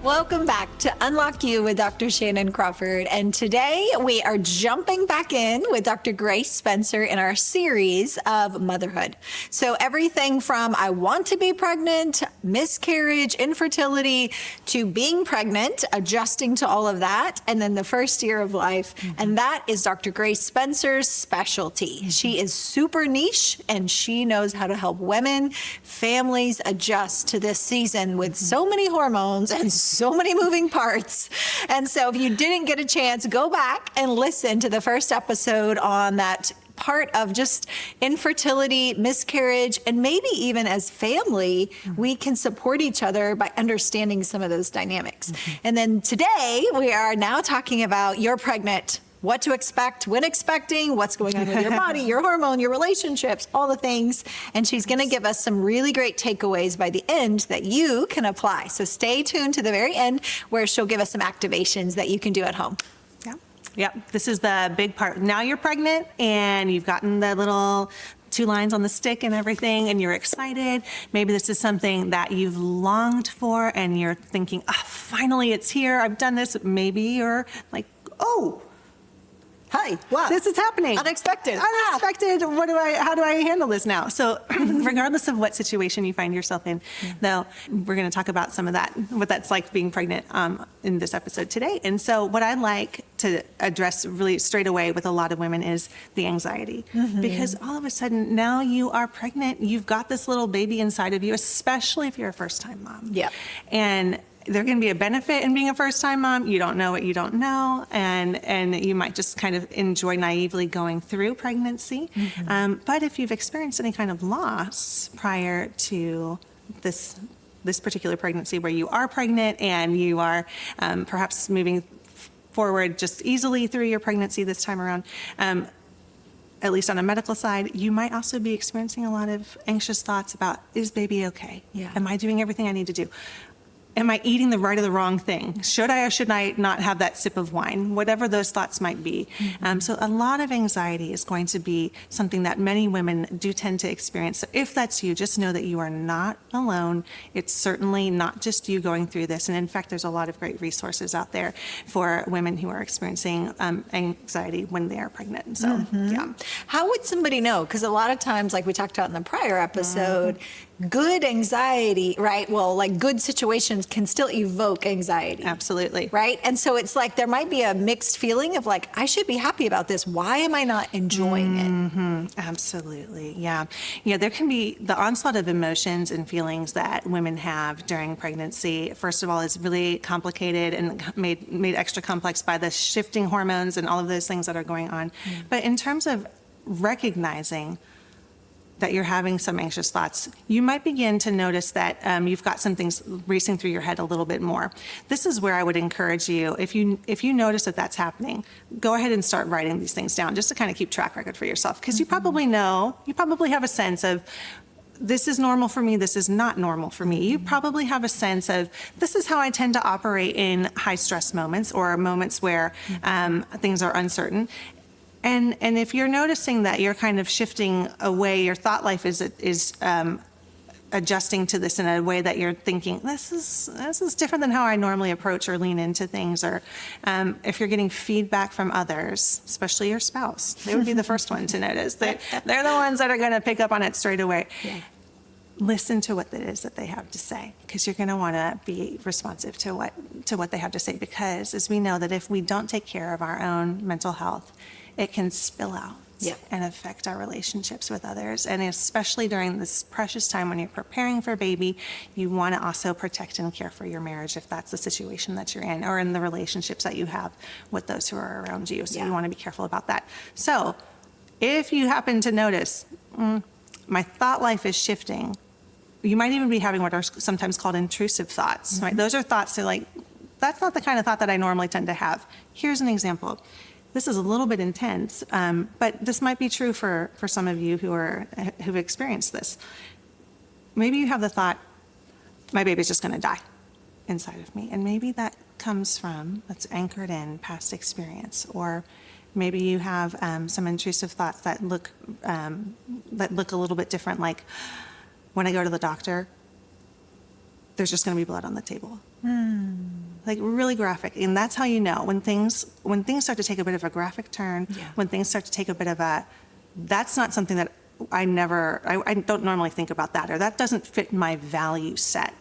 Welcome back to Unlock You with Dr. Shannon Crawford. And today we are jumping back in with Dr. Grace Spencer in our series of motherhood. So everything from I want to be pregnant, miscarriage, infertility, to being pregnant, adjusting to all of that, and then the first year of life. And that is Dr. Grace Spencer's specialty. She is super niche and she knows how to help women, families adjust to this season with so many hormones and so many moving parts. And so if you didn't get a chance, go back and listen to the first episode on that part of just infertility, miscarriage, and maybe even as family, we can support each other by understanding some of those dynamics. And then today we are now talking about you're pregnant. What to expect when expecting, what's going on with your body, your hormone, your relationships, all the things. And she's going to give us some really great takeaways by the end that you can apply. So stay tuned to the very end where she'll give us some activations that you can do at home. Yep. This is the big part. Now you're pregnant and you've gotten the little 2 lines on the stick and everything, and you're excited. Maybe this is something that you've longed for and you're thinking, finally it's here. I've done this. Maybe you're like, oh, Hi, wow. this is happening. Unexpected. Unexpected. How do I handle this now? So regardless of what situation you find yourself in, though, we're going to talk about some of that, what that's like being pregnant in this episode today. And so what I'd like to address really straight away with a lot of women is the anxiety. Because all of a sudden now you are pregnant, you've got this little baby inside of you, especially if you're a first-time mom. Yeah. And there can be a benefit in being a first-time mom. You don't know what you don't know, and you might just kind of enjoy naively going through pregnancy. But if you've experienced any kind of loss prior to this particular pregnancy, where you are pregnant and you are perhaps moving forward just easily through your pregnancy this time around, at least on a medical side, you might also be experiencing a lot of anxious thoughts about, is baby okay? Yeah. Am I doing everything I need to do? Am I eating the right or the wrong thing? Should I or should I not have that sip of wine? Whatever those thoughts might be. So a lot of anxiety is going to be something that many women do tend to experience. So if that's you, just know that you are not alone. It's certainly not just you going through this. And in fact, there's a lot of great resources out there for women who are experiencing anxiety when they are pregnant. So, yeah. How would somebody know? Because a lot of times, like we talked about in the prior episode, good anxiety, right? Well, like good situations can still evoke anxiety. Absolutely. Right? And so it's like there might be a mixed feeling of like, I should be happy about this. Why am I not enjoying it? Absolutely. Yeah. Yeah, there can be the onslaught of emotions and feelings that women have during pregnancy. First of all, is really complicated and made extra complex by the shifting hormones and all of those things that are going on. But in terms of recognizing that you're having some anxious thoughts, you might begin to notice that you've got some things racing through your head a little bit more. This is where I would encourage you, if you notice that that's happening, go ahead and start writing these things down just to kind of keep track record for yourself. Because you probably have a sense of, this is normal for me, this is not normal for me. You probably have a sense of, this is how I tend to operate in high stress moments or moments where things are uncertain. And if you're noticing that you're kind of shifting away, your thought life is adjusting to this in a way that you're thinking, this is different than how I normally approach or lean into things, or if you're getting feedback from others, especially your spouse, they would be the first one to notice. They're the ones that are going to pick up on it straight away. Yeah. Listen to what it is that they have to say, because you're going to want to be responsive to what they have to say, because as we know that if we don't take care of our own mental health, it can spill out and affect our relationships with others. And especially during this precious time when you're preparing for a baby, you want to also protect and care for your marriage if that's the situation that you're in, or in the relationships that you have with those who are around you. So you want to be careful about that. So if you happen to notice, my thought life is shifting, you might even be having what are sometimes called intrusive thoughts, right? Those are thoughts that like, that's not the kind of thought that I normally tend to have. Here's an example. This is a little bit intense, but this might be true for some of you who've experienced this. Maybe you have the thought, my baby's just going to die inside of me. And maybe that comes from, that's anchored in past experience, or Maybe you have some intrusive thoughts that look a little bit different, like when I go to the doctor, there's just going to be blood on the table. Like really graphic. And that's how you know when things start to take a bit of a graphic turn, when things start to take a bit of that's not something that I don't normally think about that, or that doesn't fit my value set.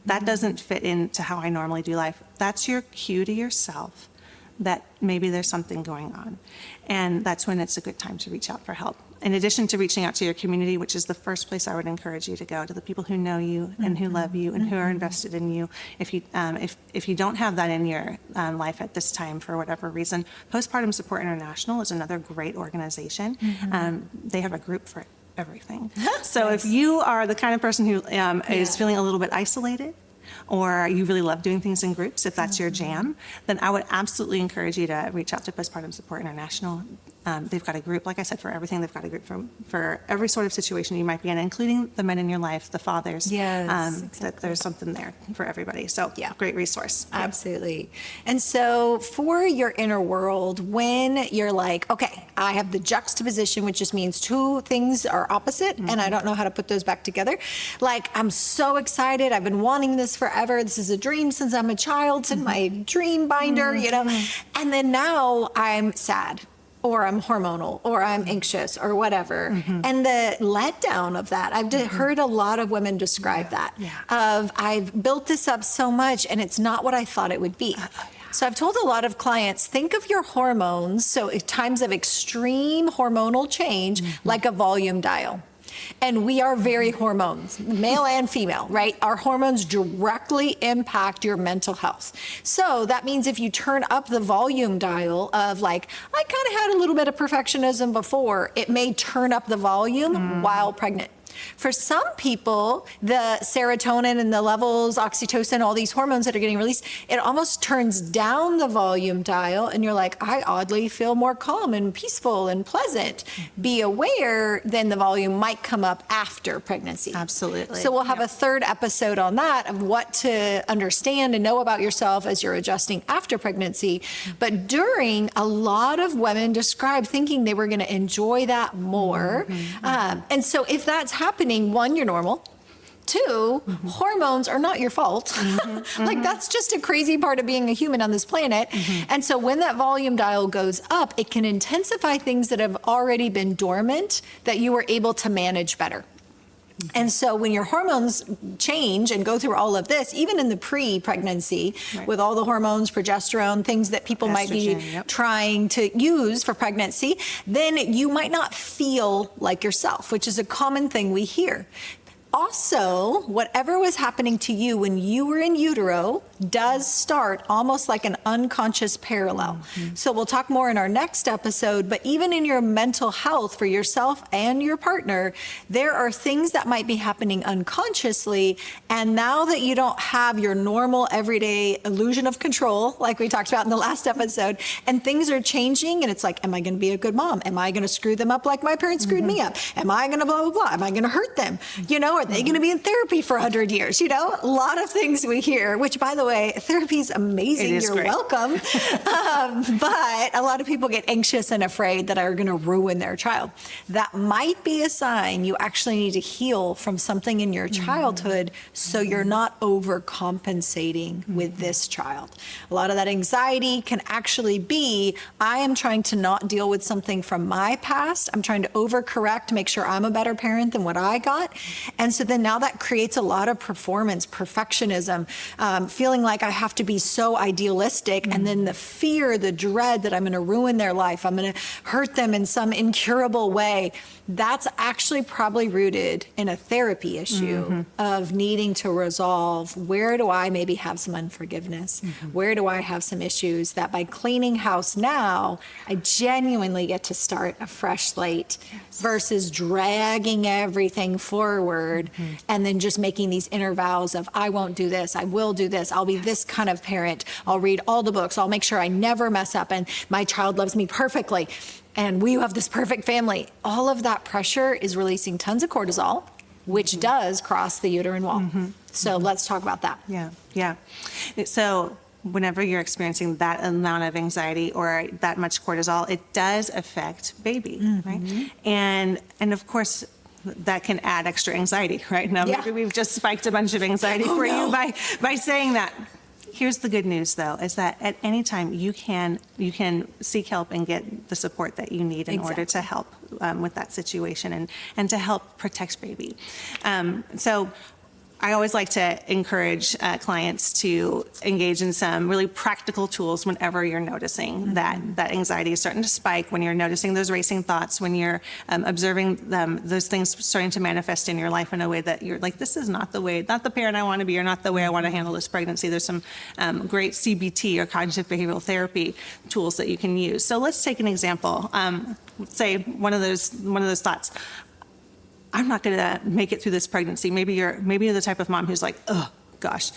That doesn't fit into how I normally do life. That's your cue to yourself that maybe there's something going on. And that's when it's a good time to reach out for help. In addition to reaching out to your community, which is the first place I would encourage you to go, to the people who know you and who love you and who are invested in you. If you don't have that in your life at this time for whatever reason, Postpartum Support International is another great organization. They have a group for everything. So if you are the kind of person who is feeling a little bit isolated, or you really love doing things in groups, if that's your jam, then I would absolutely encourage you to reach out to Postpartum Support International. They've got a group, like I said, for everything. They've got a group for every sort of situation you might be in, including the men in your life, the fathers. Yes, That exactly. there's something there for everybody. So great resource. Absolutely. And so for your inner world, when you're like, okay, I have the juxtaposition, which just means two things are opposite, and I don't know how to put those back together. Like, I'm so excited. I've been wanting this forever. This is a dream since I'm a child. It's in my dream binder, you know. And then now I'm sad, or I'm hormonal, or I'm anxious, or whatever. And the letdown of that, I've heard a lot of women describe that, of I've built this up so much and it's not what I thought it would be. So I've told a lot of clients, think of your hormones, so at times of extreme hormonal change, like a volume dial. And we are very hormones, male and female, right? Our hormones directly impact your mental health. So that means if you turn up the volume dial of like, I kind of had a little bit of perfectionism before, it may turn up the volume while pregnant. For some people, the serotonin and the levels, oxytocin, all these hormones that are getting released, it almost turns down the volume dial, and you're like, I oddly feel more calm and peaceful and pleasant. Be aware, then the volume might come up after pregnancy. Absolutely. So we'll have a third episode on that, of what to understand and know about yourself as you're adjusting after pregnancy. But during, a lot of women describe thinking they were going to enjoy that more. And so if that's happening, one, you're normal. Two, hormones are not your fault. Like, that's just a crazy part of being a human on this planet. And so when that volume dial goes up, it can intensify things that have already been dormant that you were able to manage better. And so when your hormones change and go through all of this, even in the pre-pregnancy, with all the hormones, progesterone, things that people might be trying to use for pregnancy, then you might not feel like yourself, which is a common thing we hear. Also, whatever was happening to you when you were in utero does start almost like an unconscious parallel. So we'll talk more in our next episode, but even in your mental health for yourself and your partner, there are things that might be happening unconsciously. And now that you don't have your normal everyday illusion of control, like we talked about in the last episode, and things are changing, and it's like, am I going to be a good mom? Am I going to screw them up like my parents screwed me up? Am I going to blah, blah, blah? Am I going to hurt them? You know, are they going to be in therapy for 100 years? You know, a lot of things we hear, which, by the way, therapy is amazing. You're great. welcome. But a lot of people get anxious and afraid that are going to ruin their child. That might be a sign you actually need to heal from something in your childhood, so you're not overcompensating with this child. A lot of that anxiety can actually be, I am trying to not deal with something from my past. I'm trying to overcorrect to make sure I'm a better parent than what I got. And so then now that creates a lot of performance, perfectionism, feeling like I have to be so idealistic, and then the fear, the dread that I'm going to ruin their life, I'm going to hurt them in some incurable way. That's actually probably rooted in a therapy issue of needing to resolve, where do I maybe have some unforgiveness? Where do I have some issues that by cleaning house now, I genuinely get to start a fresh slate versus dragging everything forward and then just making these inner vows of, I won't do this, I will do this, I'll be this kind of parent, I'll read all the books, I'll make sure I never mess up, and my child loves me perfectly, and we have this perfect family. All of that pressure is releasing tons of cortisol, which does cross the uterine wall. So let's talk about that. Yeah. So whenever you're experiencing that amount of anxiety or that much cortisol, it does affect baby, right? And of course, that can add extra anxiety, right? Now, Yeah. maybe we've just spiked a bunch of anxiety for you by saying that. Here's the good news, though, is that at any time you can seek help and get the support that you need in order to help with that situation and to help protect baby. So I always like to encourage clients to engage in some really practical tools whenever you're noticing that anxiety is starting to spike, when you're noticing those racing thoughts, when you're observing those things starting to manifest in your life in a way that you're like, this is not the parent I want to be, or not the way I want to handle this pregnancy. There's some great CBT or cognitive behavioral therapy tools that you can use. So let's take an example. Let's say one of those thoughts. I'm not going to make it through this pregnancy. Maybe you're the type of mom who's like, oh gosh,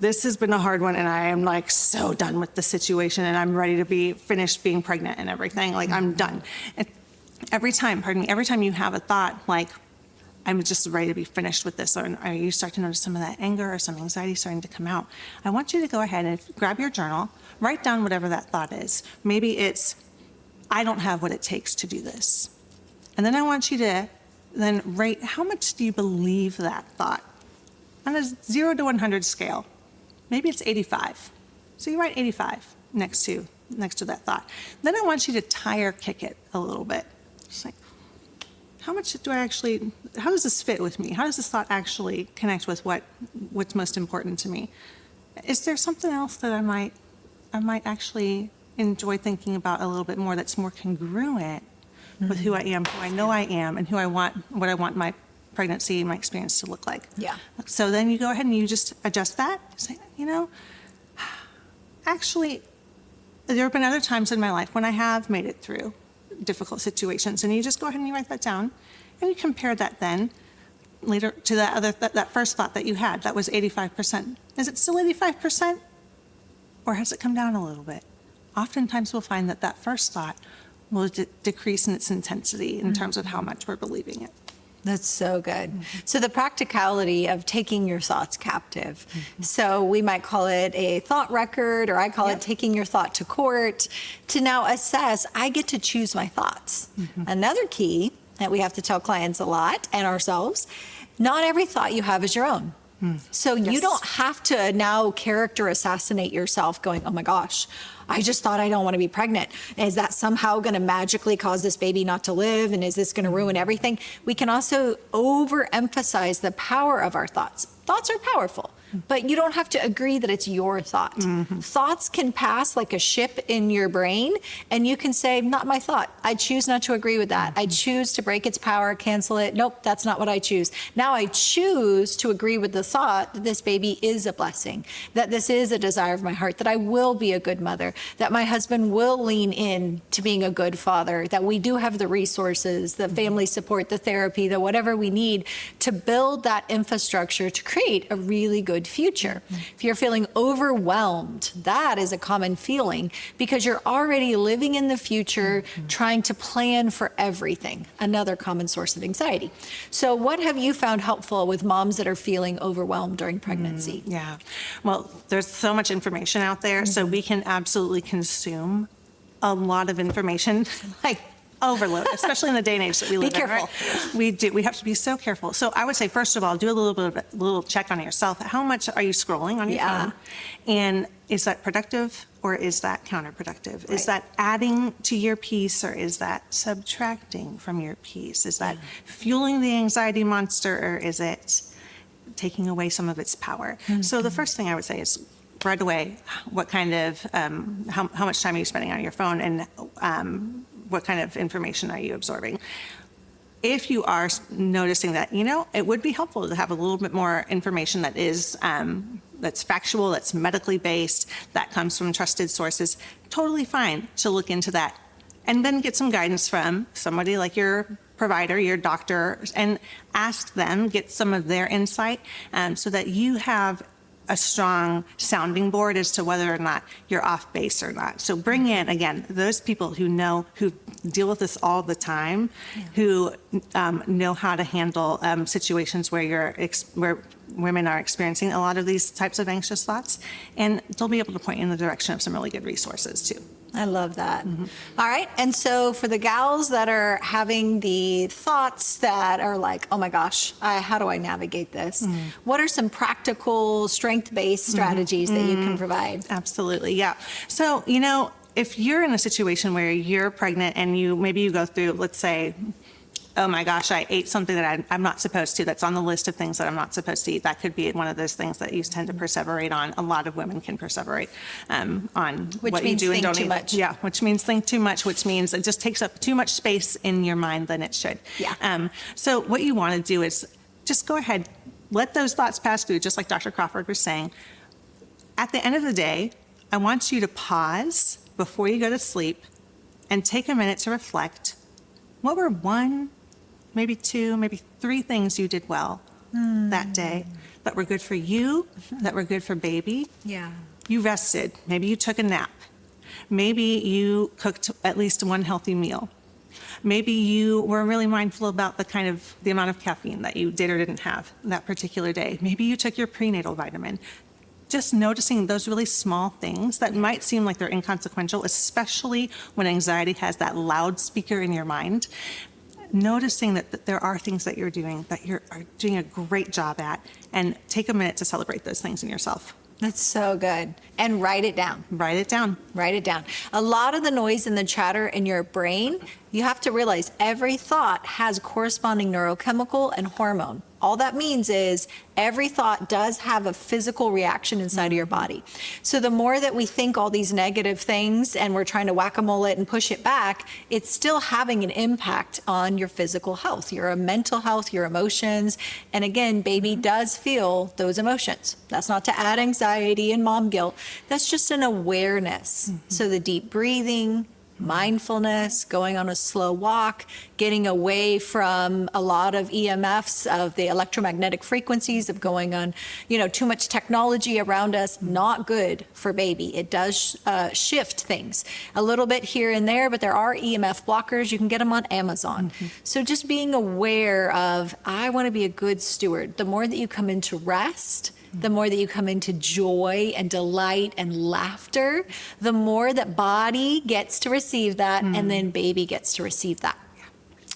this has been a hard one, and I am like so done with the situation, and I'm ready to be finished being pregnant and everything. Like I'm done. And every time you have a thought like, I'm just ready to be finished with this, or you start to notice some of that anger or some anxiety starting to come out, I want you to go ahead and grab your journal, write down whatever that thought is. Maybe it's, I don't have what it takes to do this. And then I want you to then rate, how much do you believe that thought? On a 0 to 100 scale, maybe it's 85. So you write 85 next to that thought. Then I want you to tire kick it a little bit. Just like, how does this fit with me? How does this thought actually connect with what's most important to me? Is there something else that I might actually enjoy thinking about a little bit more that's more congruent with who I am, who I know I am, and what I want my pregnancy, my experience to look like. Yeah. So then you go ahead and you just adjust that. Say, actually, there have been other times in my life when I have made it through difficult situations, and you just go ahead and you write that down, and you compare that then later to that first thought that you had. That was 85%. Is it still 85%, or has it come down a little bit? Oftentimes, we'll find that first thought will decrease in its intensity in terms of how much we're believing it. That's so good. So the practicality of taking your thoughts captive. So we might call it a thought record, or I call it taking your thought to court, to now assess, I get to choose my thoughts. Another key that we have to tell clients a lot, and ourselves, not every thought you have is your own. So you don't have to now character assassinate yourself going, oh my gosh, I just thought I don't want to be pregnant. Is that somehow going to magically cause this baby not to live? And is this going to ruin everything? We can also overemphasize the power of our thoughts. Thoughts are powerful, but you don't have to agree that it's your thought. Thoughts can pass like a ship in your brain, and you can say, not my thought. I choose not to agree with that. I choose to break its power, cancel it. Nope, that's not what I choose. Now I choose to agree with the thought that this baby is a blessing, that this is a desire of my heart, that I will be a good mother, that my husband will lean in to being a good father, that we do have the resources, the family support, the therapy, the whatever we need to build that infrastructure to create a really good future. If you're feeling overwhelmed, that is a common feeling because you're already living in the future, trying to plan for everything. Another common source of anxiety. So what have you found helpful with moms that are feeling overwhelmed during pregnancy? Yeah. Well, there's so much information out there, so we can absolutely consume a lot of information, like overload, especially in the day and age that we live in. Right? We do. We have to be so careful. So I would say, first of all, do a little check on yourself. How much are you scrolling on your phone? And is that productive or is that counterproductive? Right. Is that adding to your piece or is that subtracting from your piece? Is that fueling the anxiety monster or is it taking away some of its power? So the first thing I would say is right away, what kind of, how much time are you spending on your phone, and what kind of information are you absorbing? If you are noticing that, it would be helpful to have a little bit more information that is, that's factual, that's medically based, that comes from trusted sources. Totally fine to look into that. And then get some guidance from somebody like your provider, your doctor, and ask them, get some of their insight, so that you have a strong sounding board as to whether or not you're off base or not. So bring in, again, those people who've deal with this all the time, who know how to handle situations where where women are experiencing a lot of these types of anxious thoughts, and they'll be able to point you in the direction of some really good resources too. I love that. All right. And so for the gals that are having the thoughts that are like, oh my gosh, how do I navigate this? What are some practical strength-based strategies that you can provide? Absolutely. Yeah. So, you know, if you're in a situation where you're pregnant and maybe you go through, let's say, oh my gosh, I ate something that I'm not supposed to, that's on the list of things that I'm not supposed to eat. That could be one of those things that you tend to perseverate on. A lot of women can perseverate on what you do and don't eat. Much. Yeah, which means think too much, which means it just takes up too much space in your mind than it should. Yeah. So what you want to do is just go ahead, let those thoughts pass through, just like Dr. Crawford was saying. At the end of the day, I want you to pause before you go to sleep and take a minute to reflect. What were one, maybe two, maybe three things you did well that day that were good for you, that were good for baby? Yeah. You rested. Maybe you took a nap. Maybe you cooked at least one healthy meal. Maybe you were really mindful about the amount of caffeine that you did or didn't have that particular day. Maybe you took your prenatal vitamin. Just noticing those really small things that might seem like they're inconsequential, especially when anxiety has that loudspeaker in your mind. Noticing that there are things that you're doing that are doing a great job at, and take a minute to celebrate those things in yourself. That's so good. And write it down. Write it down. Write it down. A lot of the noise and the chatter in your brain, you have to realize every thought has corresponding neurochemical and hormone. All that means is every thought does have a physical reaction inside of your body. So the more that we think all these negative things and we're trying to whack-a-mole it and push it back, it's still having an impact on your physical health, your mental health, your emotions. And again, baby does feel those emotions. That's not to add anxiety and mom guilt. That's just an awareness. So the deep breathing, mindfulness, going on a slow walk, getting away from a lot of EMFs, of the electromagnetic frequencies of going on, too much technology around us, not good for baby. It does shift things a little bit here and there, but there are EMF blockers. You can get them on Amazon. So just being aware of, I want to be a good steward. The more that you come into rest, the more that you come into joy and delight and laughter, the more that body gets to receive that, and then baby gets to receive that.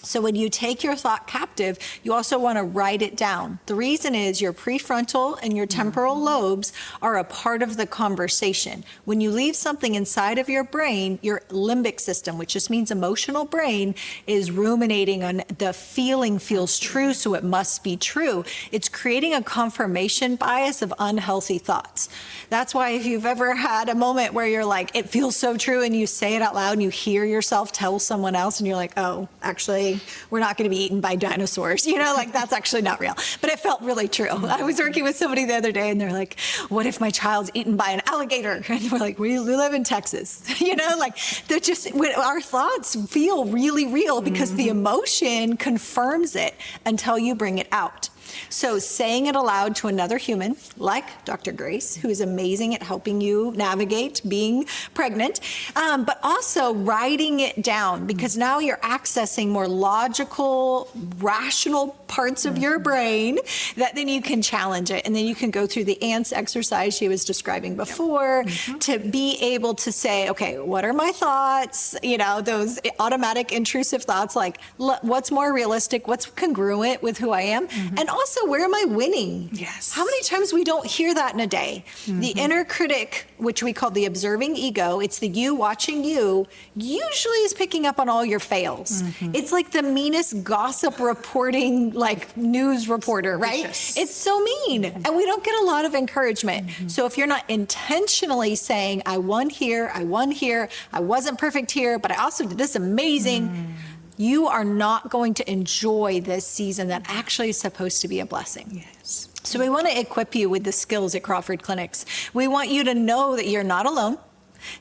So when you take your thought captive, you also want to write it down. The reason is your prefrontal and your temporal lobes are a part of the conversation. When you leave something inside of your brain, your limbic system, which just means emotional brain, is ruminating on the feeling feels true, so it must be true. It's creating a confirmation bias of unhealthy thoughts. That's why if you've ever had a moment where you're like, it feels so true, and you say it out loud and you hear yourself tell someone else and you're like, oh, actually, we're not going to be eaten by dinosaurs. That's actually not real. But it felt really true. I was working with somebody the other day and they're like, what if my child's eaten by an alligator? And we're like, we live in Texas. They're just, our thoughts feel really real because the emotion confirms it until you bring it out. So saying it aloud to another human, like Dr. Grace, who is amazing at helping you navigate being pregnant, but also writing it down, because now you're accessing more logical, rational parts of your brain that then you can challenge it. And then you can go through the ants exercise she was describing before to be able to say, okay, what are my thoughts? Those automatic intrusive thoughts, like what's more realistic, what's congruent with who I am? And also, where am I winning? Yes. How many times we don't hear that in a day? The inner critic, which we call the observing ego, it's the you watching you, usually is picking up on all your fails. It's like the meanest gossip reporting, news reporter, right? Vicious. It's so mean. And we don't get a lot of encouragement. So if you're not intentionally saying, I won here, I wasn't perfect here, but I also did this amazing, you are not going to enjoy this season that actually is supposed to be a blessing. Yes. So we want to equip you with the skills at Crawford Clinics. We want you to know that you're not alone.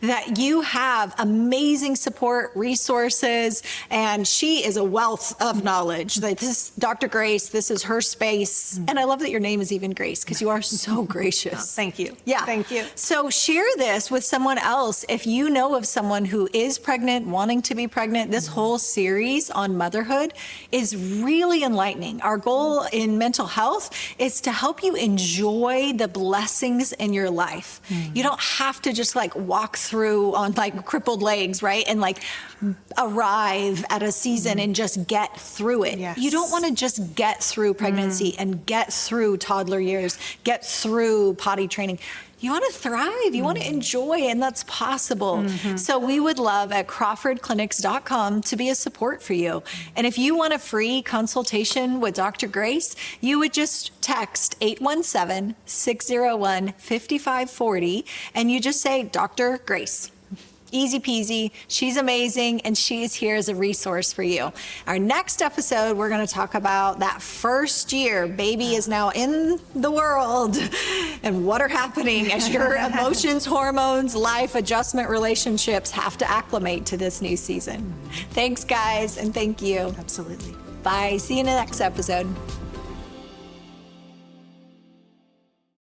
that you have amazing support, resources, and she is a wealth of knowledge. Like this, Dr. Grace, this is her space. And I love that your name is even Grace because you are so gracious. Thank you. Yeah. Thank you. So share this with someone else. If you know of someone who is pregnant, wanting to be pregnant, this whole series on motherhood is really enlightening. Our goal in mental health is to help you enjoy the blessings in your life. You don't have to just like walk through on like crippled legs, right? And like arrive at a season and just get through it. Yes. You don't want to just get through pregnancy and get through toddler years, get through potty training. You want to thrive, you want to enjoy, and that's possible. So we would love at crawfordclinics.com to be a support for you. And if you want a free consultation with Dr. Grace, you would just text 817-601-5540, and you just say, Dr. Grace. Easy peasy. She's amazing, and she is here as a resource for you. Our next episode, we're going to talk about that first year. Baby is now in the world, and what are happening as your emotions, hormones, life, adjustment, relationships have to acclimate to this new season. Thanks, guys, and thank you. Absolutely. Bye. See you in the next episode.